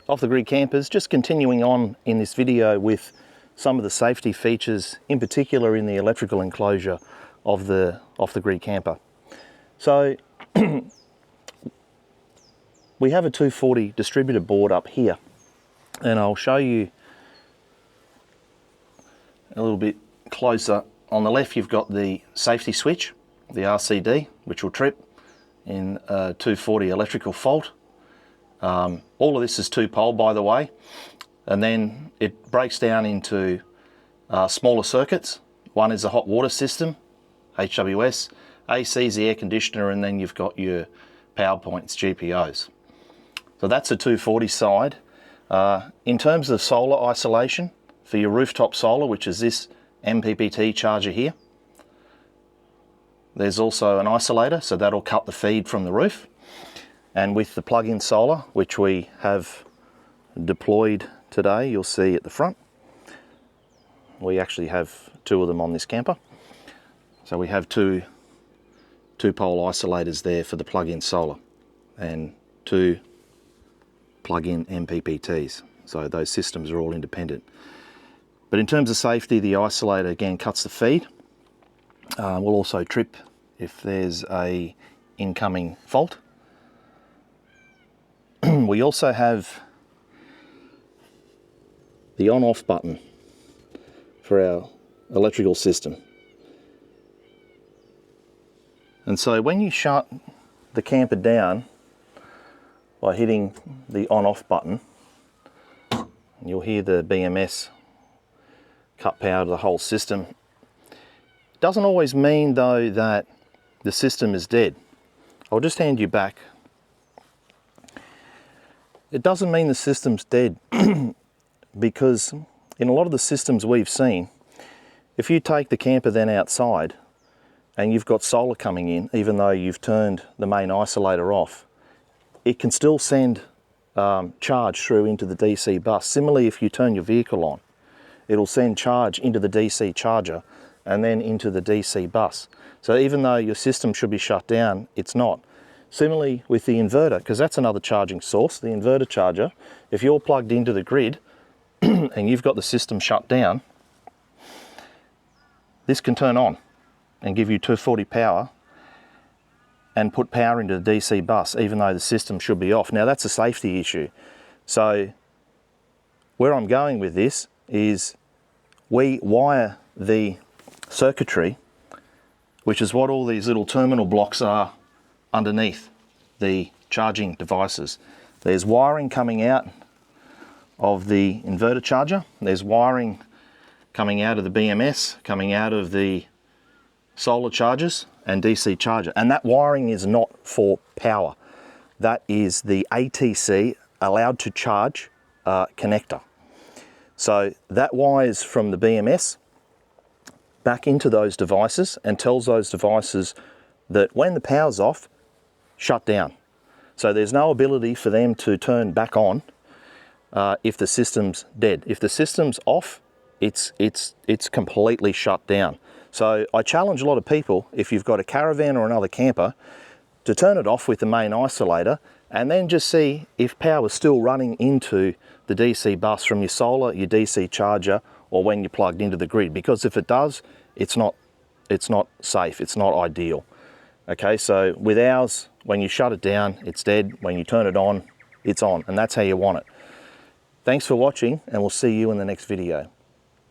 Off the Grid campers, just continuing on in this video with some of the safety features, in particular in the electrical enclosure of the Off the Grid camper. So we have a 240 distributor board up here, and I'll show you a little bit closer. On the left you've got the safety switch, the RCD, which will trip in a 240 electrical fault. All of this is 2-pole, by the way, and then it breaks down into smaller circuits. One is a hot water system, HWS, AC is the air conditioner, and then you've got your power points, GPOs. So that's a 240 side. In terms of solar isolation, for your rooftop solar, which is this MPPT charger here, there's also an isolator, so that'll cut the feed from the roof. And with the plug-in solar, which we have deployed today, you'll see at the front, we actually have 2 of them on this camper. So we have two 2-pole isolators there for the plug-in solar and 2 plug-in MPPTs. So those systems are all independent. But in terms of safety, the isolator again cuts the feed. Will also trip if there's a incoming fault. We also have the on-off button for our electrical system. And so when you shut the camper down by hitting the on-off button, you'll hear the BMS cut power to the whole system. It doesn't always mean though that the system is dead. I'll just hand you back. It doesn't mean the system's dead because in a lot of the systems we've seen, if you take the camper then outside and you've got solar coming in, even though you've turned the main isolator off, it can still send charge through into the DC bus. Similarly, if you turn your vehicle on, it'll send charge into the DC charger and then into the DC bus. So even though your system should be shut down, it's not. Similarly with the inverter, because that's another charging source, the inverter charger, if you're plugged into the grid and you've got the system shut down, this can turn on and give you 240 power and put power into the DC bus, even though the system should be off. Now that's a safety issue. So where I'm going with this is we wire the circuitry, which is what all these little terminal blocks are underneath the charging devices. There's wiring coming out of the inverter charger, there's wiring coming out of the BMS, coming out of the solar chargers and DC charger, and that wiring is not for power. That is the ATC, allowed to charge connector. So that wires from the BMS back into those devices and tells those devices that when the power's off, shut down. So there's no ability for them to turn back on if the system's dead. If the system's off, it's completely shut down. So I challenge a lot of people, if you've got a caravan or another camper, to turn it off with the main isolator and then just see if power is still running into the DC bus from your solar, your DC charger, or when you're plugged into the grid. Because if it does, it's not safe, it's not ideal. Okay, so with ours, when you shut it down, it's dead. When you turn it on, it's on, and that's how you want it. Thanks for watching, and we'll see you in the next video.